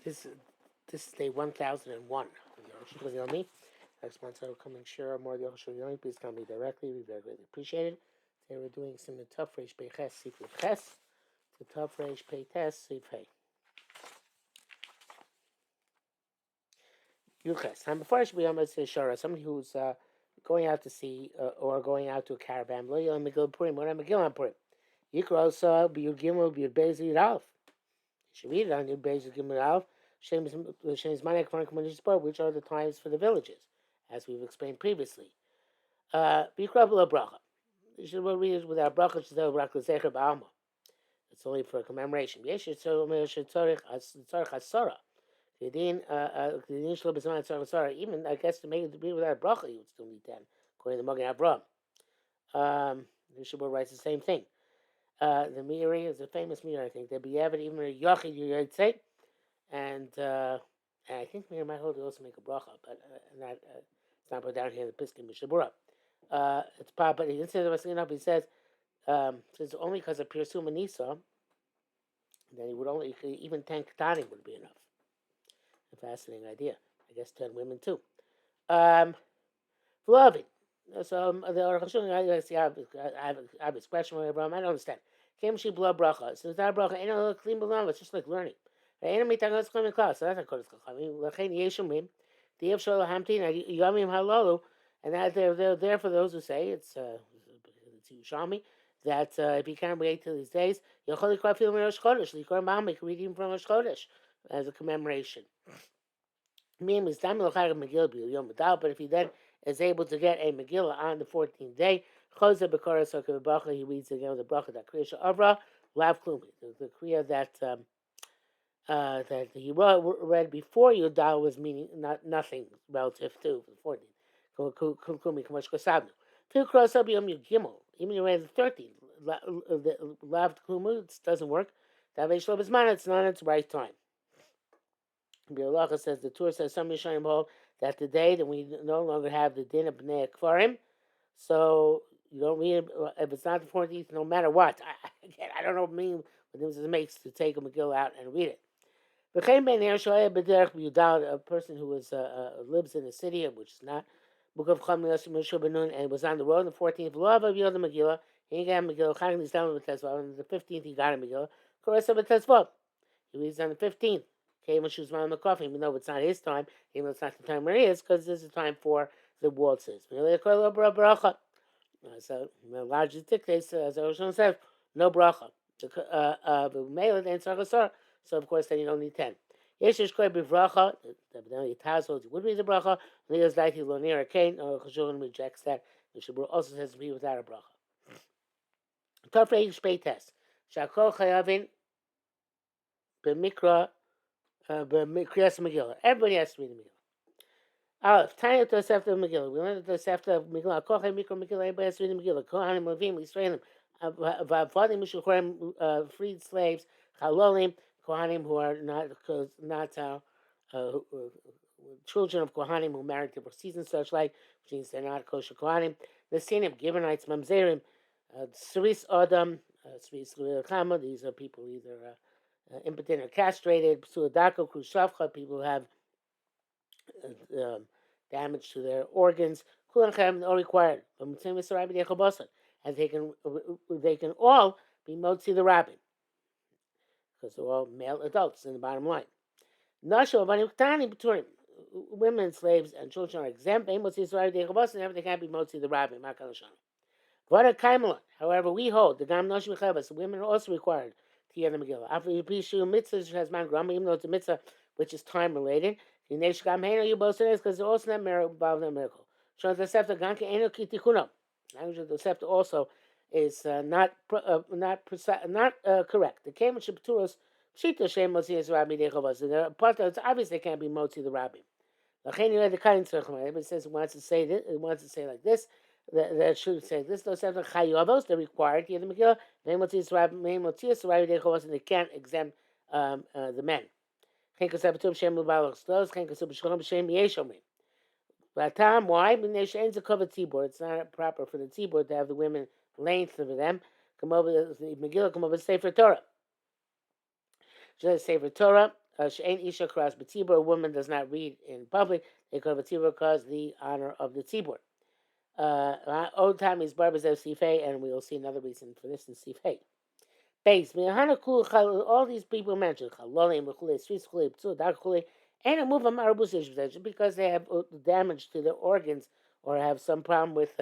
This this is day 1001 of the Yomi. Next month I will come and share more of the Yomi. Please come me directly. We very greatly appreciate it. Today we're doing some tough Reish Pei Ches Sifrei Ches to tough Reish Pei Tes Sifrei Yuches. And before I should be on to Shara, somebody who's going out to sea or going out to a caravan. Lo Yom Megillah Purim. What am Megillah Purim? Yikra also B'Yud Gimel B'Yud Beis B'Yud Aleph. You should read it on Yud Beis B'Yud Gimel Aleph. Which are the times for the villages, as we've explained previously. Bikra b'la bracha. You should read it without bracha. It's only for a commemoration. Even I guess to make it to be without bracha, you would still need 10, according to Magen Avraham. The Shabbat writes the same thing. The Meiri is a famous Meiri, I think. The B'Yevet, even a Yachid, you would say. And I think Meir might hold to also make a bracha, but it's not put down here in the Piskin Mishabura. It's part, but he says he says since only because of Pirsum and Nisa, then he would only even 10 Ketanim would be enough. A fascinating idea. I guess 10 women too. Loving. So the Arukh HaShulchan, I see I have this question from Abraham. I don't understand. Came she blood bracha. So that bracha ain't no clean below. It's just like learning. So that's not Kodesh Chachamim. L'chein yeshomim, di'ev shelo hamtin yamim halalu, and that they're there for those who say it's Yerushalmi that if you can't wait till these days, Yochol Yikra Filu Rosh Chodesh, Yikra Ma'am, you can read even from Rosh Chodesh as a commemoration. But if he then is able to get a Megillah on the 14th day, he reads again with the bracha that Kriya Sha'avra Lav Klumi, the Kriya that he read before Yudal was meaning nothing relative to the 14th. Even you read the 13th, Lav Klumi, it doesn't work. It's not its right time. Bialacha says, the Torah says, some Yishayim hold that today that we no longer have the din of Bnei Kfarim, so you don't read it, if it's not the 14th, no matter what. I don't know what it makes to take a Megillah out and read it. A person who lives in a city, which is not Book of Chum and was on the road on the 14th, love of Yod Megillah, he got a Megillah, he's down with Tezvav, on the 15th he got a Megillah, he reads on the 15th. Okay, when she was on the coffee, even though it's not his time, even though it's not the time where he is, because this is the time for the waltzes. So, largely dictates, as Arukh says, no bracha. So, of course, then you don't need 10. Yeshish Koy Bivracha, the Taz holds you would read the bracha, Leah's Daiti Lonir Kain, or Chashulchan rejects that. The Shabur also says to be without a bracha. Tafrei Shpei Test. Shakol Chayavin B'mikra Kriyas Megillah. Everybody has to read the Megillah. Aleph, Tanya Tosefta Megillah. We learned the Tosefta Megillah. Kochei Mikra Megillah. Everybody has to read the Megillah. Kohanim Levim Yisraelim. Vadim Mishuchorim, freed slaves. Chalolim, Kohanim who are not children of Kohanim who married to prostitutes and such like, which means they're not kosher Kohanim. The Sinim, Givenites, Mamzerim, Saris Adam, Saris Chama. These are people either impotent or castrated. Suladako, Krushavcha, people who have damage to their organs. Kulan all required. And they can all be Motzi the Rabbi, because they're all male adults in the bottom line. Women, slaves, and children are exempt. They can't be Motzi the Rabbi. However, we hold the women are also required to hear the Megillah. After you mitzvah has man grumble, even though it's a mitzvah which is time related. Because they're also not involved in a miracle. So the Sefta also is not correct. The Kemen Shepturos Pshita Shem Motzi is Rabbi Dechovas. The part it's obvious they can't be Motzi the Rabbi. Everybody says it wants to say this. It wants to say like this. That should say this. Those Sefta Chayovos, they're required to hear the Megillah. They Motzi is Rabbi Dechovas, and they can't exempt the men. Why? Because it's not proper for the tzibur to have the women length of them come over the Megillah, come over the Sefer Torah. Just Sefer Torah, She'ain isha kras b'tzibur. A woman does not read in public. They call it b'tzibur because the honor of the tzibur. Old time is barbers of sifei, and we will see another reason for this in sifei. Base, all these people mentioned, and a move because they have damage to their organs or have some problem with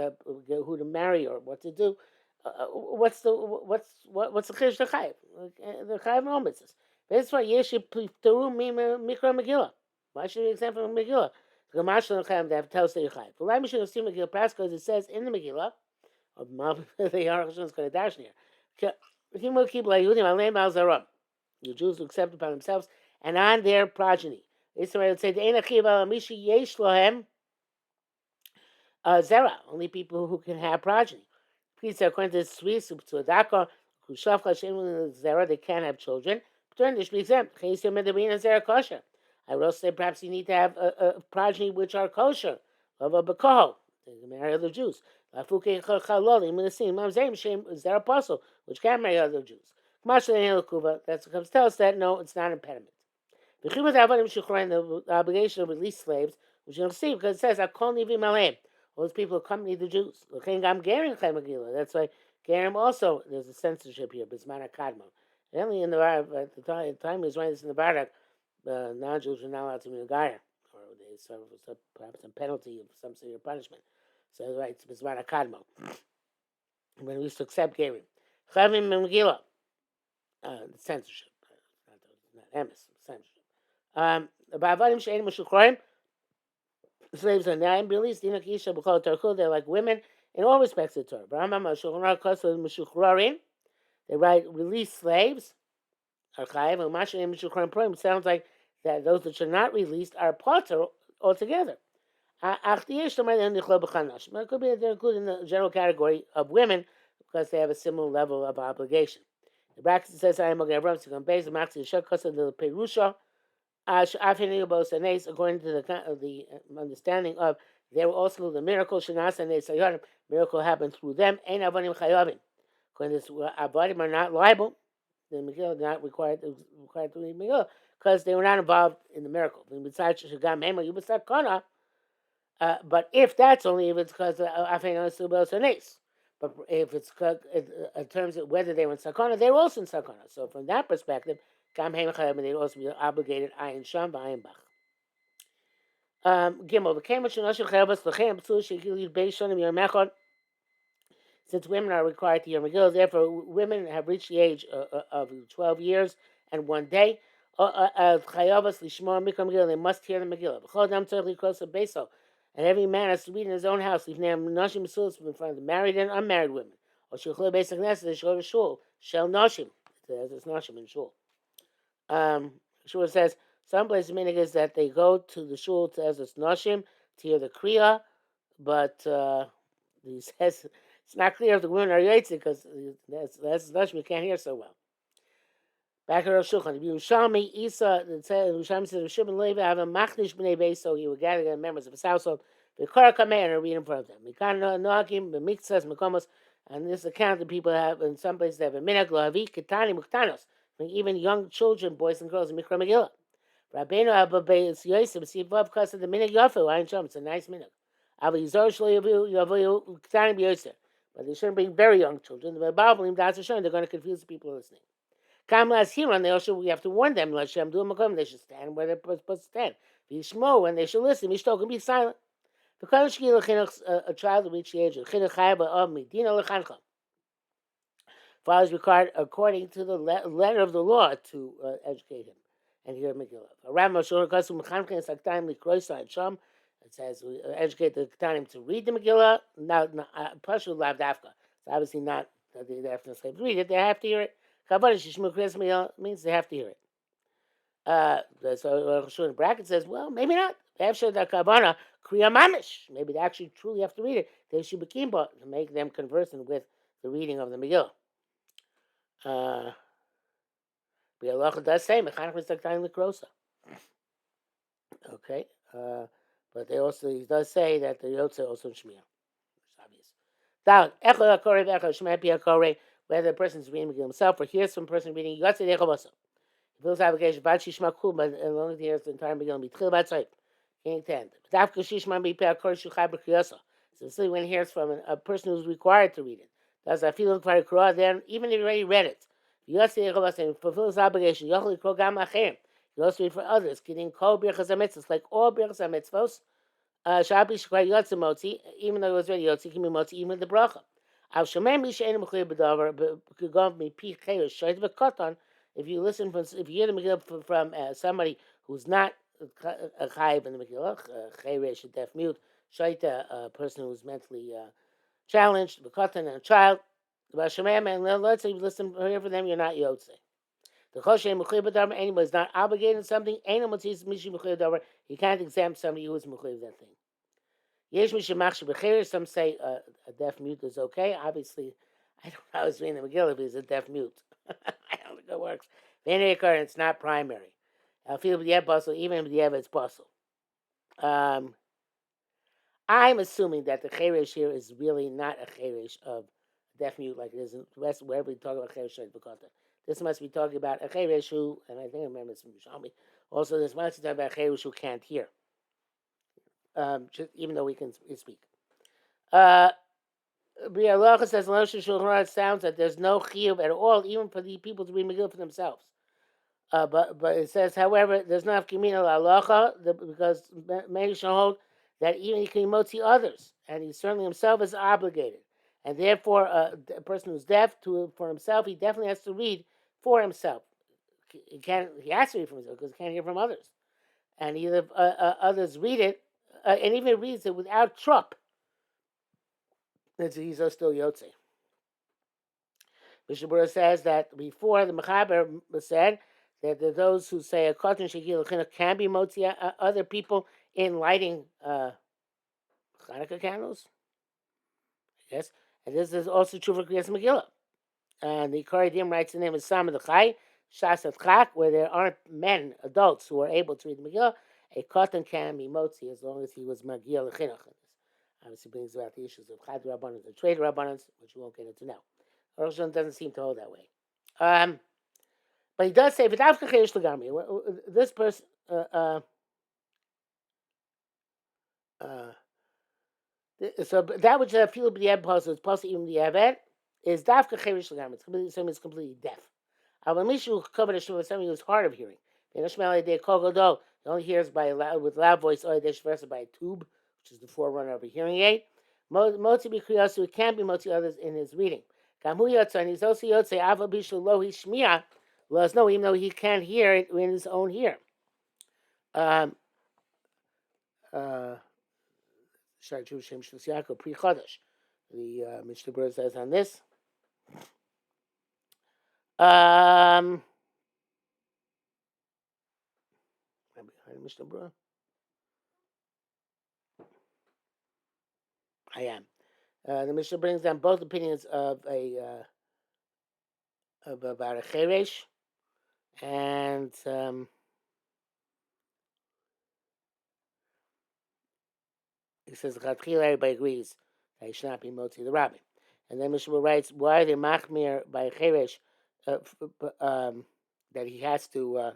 who to marry or what to do. What's the chish the chayiv? The chayiv no mitzvahs. That's why yeshi pteru mikra Megillah. Why should we exempt from Megillah? The Gemash don't have to tell you chayiv. Why we should see Megillah Pras because it says in the Megillah of the Arukh HaShulchan is going to dash here. The Jews will accept upon themselves and on their progeny. Israel would say, Zera, only people who can have progeny. Please, according to the Swiss, Zera, they can't have children. But they should be exempt. I would also say perhaps you need to have a progeny which are kosher. Of a Bakoho. They can marry other Jews. Zera apostle, which can marry other Jews. That's what comes to tell us that no, it's not an impediment. The obligation to release slaves, which you'll see because it says, all those people accompany the Jews. That's why Gerim also, there's a censorship here, Bismana Kadmo. Only in the at the time he was writing this in the Barak, non-Jews were not allowed to be a Gaia, or they suffer perhaps some penalty of some severe punishment. So he writes Bismana Kadmo. When we used to accept Gerim. Chavim Megillah. Censorship. Not emes, censorship. Slaves are now released. They're like women in all respects of the Torah. They write release slaves. It sounds like that those that are not released are potter altogether. It could be they're included in the general category of women because they have a similar level of obligation. The bracket says, I am a Gavram, so base the Maxi Shakas of the Perusha, according to the understanding of they were also the miracle, Shanas and Sayyad, miracle happened through them, and Avanim Chayavim. According to this, Avadim are not liable, the Megillah are not required to read Megillah, because they were not involved in the miracle. But if that's only if it's because but if it's in terms of whether they were in sakana, they were also in sakana. So from that perspective, they would also be obligated ayin sham v'ayin bach. Gimel since women are required to hear Megillah, therefore women have reached the age of 12 years and 1 day. They must hear the Megillah. And every man has to read in his own house, even in front of the married and unmarried women. Or they should go to shul. Shel noshim. There's noshim in shul. Shul says some places meaning is that they go to the shul as it's noshim to hear the kriya, but he says it's not clear if the women are yaitzi because that's noshim you can't hear so well. Back at Arukh HaShulchan, Yerushalmi Isa, Yerushalmi says, Shimon Levi have a machnish b'nei beis, so he would gather the members of his household. The Korah Kamer and read in front of them. Mikan Noakim, B'miktsas, Mekomos, and this account that people have in some places they have a minhag lohavi ketani muktanos, even young children, boys and girls, in Mikra Megillah. Rabbeinu Abba Beis Yosef, see above because of the minhag yafu, Ayin Shom, it's a nice minhag. Abba Yizor Shlo Yavu Ketani B'Yosef, but they shouldn't bring very young children. The Bible, that's a shame, they're going to confuse the people listening. Kamlas here on they also we have to warn them. They should stand where they're supposed to stand. Vishmo when they should listen. Mishto can be silent. Because a child will reach the age of father is required according to the letter of the law to educate him and hear Megillah. It says we educate the Ketanim to read the Megillah. Now, Pashu Lav Dafka. It's obviously not that they have to read it. They have to hear it. Means they have to hear it. So in bracket says, well, maybe not. Maybe they actually truly have to read it. They should be keen to make them conversant with the reading of the Megillah. The halacha does say okay, but they also he does say that the Yotze also Shmiya. It's obvious. Whether the person is reading Megillah himself or hears some person reading Yotze Dechavaso. Fulfills obligation. Bad shishma kul, but as long as he hears the entire Megillah, mitchil bad tzayip, beginning to end. Dafka shishma mipeh akor shuchai b'kriyasa. So when he hears from a person who's required to read it, does I feel for Quran? Then even if he already read it, Yossi fulfills obligation. Yochli kol gam acherim. He also read for others. Kidding kol birchas hamitzvos, like all birchas hamitzvos. Shabi shkvar yotze motzi, even though it was already yotze, kimi motzi, even the bracha. Av shomem mi she'enu mechuyah b'davar, b'kugov mi pi cheyesh shoyt v'koton. If you listen from, if you hear the Megillah from somebody who's not a chayiv in the Megillah, cheyesh, a deaf mute, shoyt, a person who's mentally challenged, v'koton, and a child, v'shomem, and let's say you listen here for them, you're not yotze. The choshen mechuyah b'davar, anyone is not obligated in something, ain't motzis mishi mechuyah b'davar, he can't exempt somebody who is mechuyah that thing. Yesh mishemach shebecheres. Some say a deaf mute is okay. Obviously, I don't know how it's reading the Megillah if he's a deaf mute. I don't think it works. V'nei it's not primary. I feel b'diavad basel, even b'diavad it's basel. I'm assuming that the cheresh here is really not a cheresh of deaf mute like it is in the West, wherever we talk about cheresh because this must be talking about a cheresh who, and I think I remember this from Shami. Also, this must be talking about a cheresh who can't hear. Even though we can speak. Bialocha says, it sounds that there's no chiyuv at all, even for the people to read Megillah for themselves. But it says, however, there's not kimina la'alocha, because many shall hold that even he can motzi others, and he certainly himself is obligated. And therefore, a person who's deaf for himself, he definitely has to read for himself. He has to read for himself because he can't hear from others. And either others read it, and even reads it without trup, he's still yotze. Mishabura says that before the Mechaber said that those who say a cotton shekil can be motzi other people in lighting Hanukkah candles. Yes, and this is also true for Kriyas Megillah. And the Koradim writes the name of Sam of the Chai, Shas Chak, where there aren't men, adults, who are able to read the Megillah. A cotton can be motzi as long as he was Magil L'chinuch. Obviously brings about the issues of Chad Rabbanans and Trade Rabbanans, which we won't get into now. Arukh HaShulchan doesn't seem to hold that way. But he does say, this person, so that which I feel the apostle is possible even the Avet is Dafka Cherish Lagam. It's completely deaf. Avamishu covered a somebody who's hard of hearing. He only hears with loud voice, or by a tube, which is the forerunner of a hearing aid. Motzi b'kriyasu, it can be motzi others in his reading. Gamu yotza, and he's also yotze ava bishu lo hishmiya. Let us know, even though he can't hear it in his own ear. The Mishnah Berurah says on this. Mishnah Berurah. I am. The Mishnah brings down both opinions of about a cheresh, and he says everybody agrees that he should not be motzi the rabbi. And then Mishnah writes, why are they machmir by a cheresh that he has to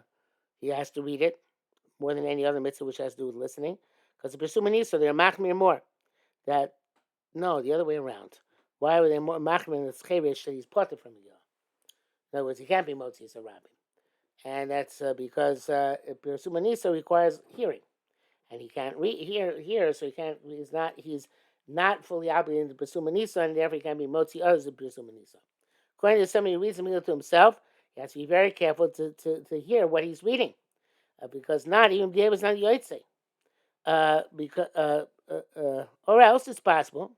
read it more than any other mitzvah which has to do with listening? Because the Pesumah so they're machmir more. That no, the other way around. Why were they more machmir in the cheresh that he's parted from the Yah? In other words, he can't be motzi as a rabbi, and that's because Pesumah Nisa requires hearing, and he can't hear, so he's not fully obligated to Pesumah Nisa, and therefore he can't be motzi others in Pesumah Nisa. According to somebody who reads the Megillah to himself, he has to be very careful to hear what he's reading, because not even the is not yotze. Or else it's possible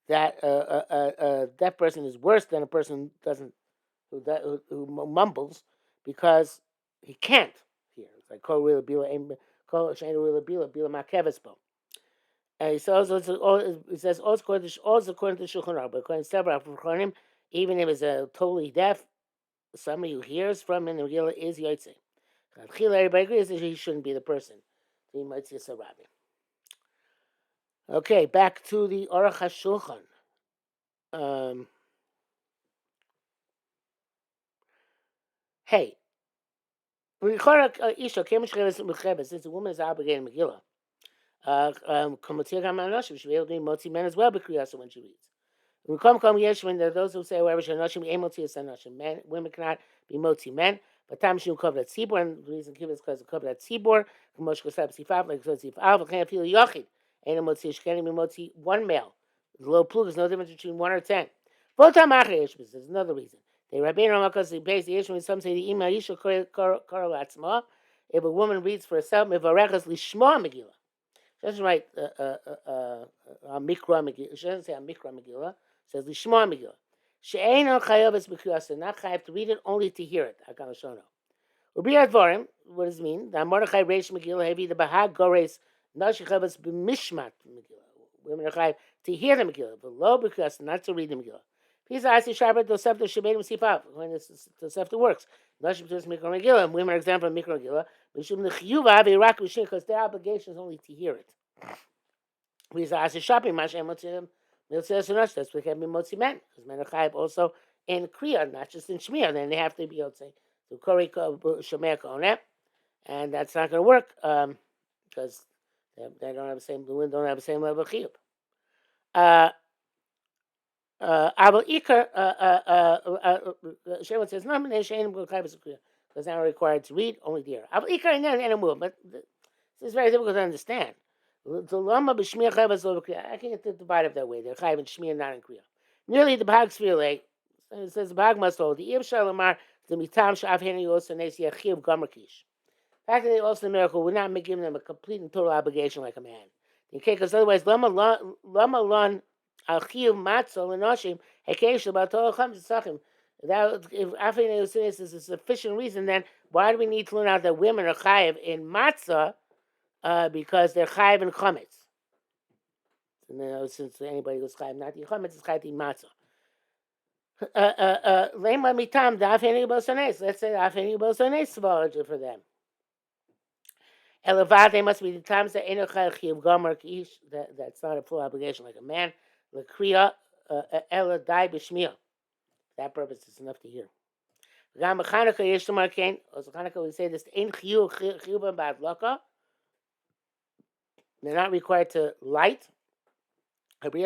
that a deaf person is worse than a person who mumbles because he can't hear. It's like kol rila bila bila makevespo. And he says also according to Shulchan Aruch, but according to several Achronim, even if it's a totally deaf, somebody who hears from in the Megillah is yotze. Everybody agrees that he shouldn't be the person. He might see a rabbi. Okay, back to the Arukh HaShulchan. Hey, Since a woman is obligated in Megillah, she should be able to be motzi men as well, but when she reads. When there are those who say, however, men, women cannot be motzi men. But time she cover that tzibor, and the reason given is because of cover that tzibor. Like Sifaf, can't feel yochid. Ain't a motzi, she can't even motzi one male. The low plug is no difference between 1 or 10. There's another reason. They Rabbeinu Rama because they base the issue when some say the ima isha korel atzma. If a woman reads for herself, mevarechas lishma Megillah. She doesn't write Mikra Megillah. She doesn't say Mikra Megillah. It says Lishma Megillah. She'eino chayav b'kriyasa. Not chayav to read it, only to hear it. Hakam Shono. Ubi advarim. What does it mean? The Mordechai Reish Megillah heavy the Bahag Gores Nashi chavas b'mishmat Megillah. Women are chayav to hear the Megillah, but low b'kriyasa, not to read the Megillah. Please ask the Shabbat Tosefta Shebedim Sifav when the Tosefta works. Nashi b'tus Mikra Megillah. And women are example of Mikra Megillah. Because their obligation is only to hear it. Please ask the shopping. That's what can be motzi men. Because men are chayav also in kriya, not just in shmiyah. Then they have to be able to say to kori shomea koneh, and that's not going to work because they don't have the same. The women don't have the same level of chiyuv. Abel ikar Shemot says no, because they're not required to read, only to hear. Abel ikar and move, but this is very difficult to understand. The lama b'shmiyah chayv lo b'kriya. I can't divide it that way. They're chayv in shmiyah, not in kriya. Nearly the bahag sfirle. It says the bahag must hold the iv shalamar the mitam shav heni also nesi achiv gamerkish. The fact that they also the miracle would not make giving them a complete and total obligation like a man. Okay, because otherwise lama lon achiv matzo lenoshim hekesh about cham tzachim. That if after this is a sufficient reason, then why do we need to learn out that women are chayiv in matzah? Because they're chayiv in chametz. And since anybody who's chayiv not in chametz is chayiv in matzah. Lema mitam da'afeni bosones. Let's say da'afeni bosones for them. Elevad, they must be the times that eno chayiv gomer kish. That's not a full obligation like a man. L'kriya ela dai b'shmiyah. That purpose is enough to hear. Gam Chanukah yesh tomar kain. Also Chanukah we say this ein chiyuv ba'adlaka. They're not required to light but to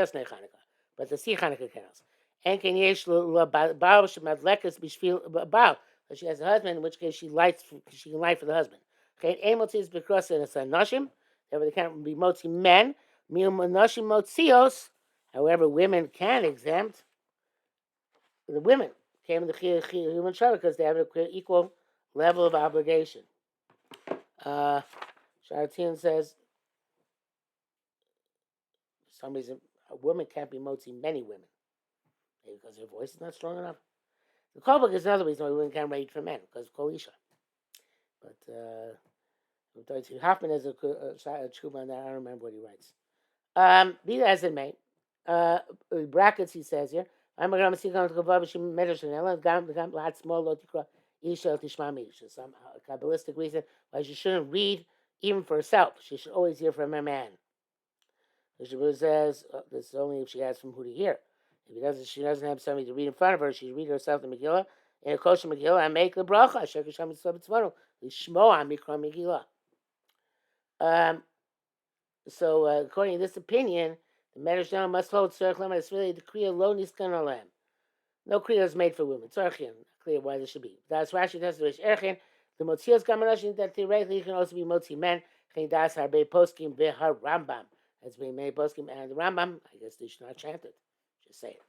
see Chanukah candles. And can yesh baal shemadlekas b'shvil baal. She has a husband, in which case she can light for the husband. Okay, emotzi is because it's a nashim. Therefore, they can't be motzi men. Nashim motzios. However, women can exempt. The women came in the human shara because they have an equal level of obligation. Sharatin says, for some reason, a woman can't be motzi many women. Maybe because her voice is not strong enough. The Kolbuk is another reason why women can't read for men, because of Kol Isha. But Hoffman has a tshuva on that. I don't remember what he writes. Be that as it may, brackets he says here, some Kabbalistic reason why she shouldn't read even for herself. She should always hear from her man. The Shabbat says this is only if she has from who to hear. If she doesn't have somebody to read in front of her, she read herself the Megillah in a kosher Megillah and make the bracha. So according to this opinion, the Medrash now must hold tzarich lema. It's really the kriya lo niskan olam. No kriya is made for women. Tzarichin, clear why this should be. That's Rashi does the erchin. The motzios gamarashin that theoretically can also be motzi men. Chen das harbe poskim v'har Rambam. That's being made poskim and the Rambam. I guess they should not chant it. Just say it.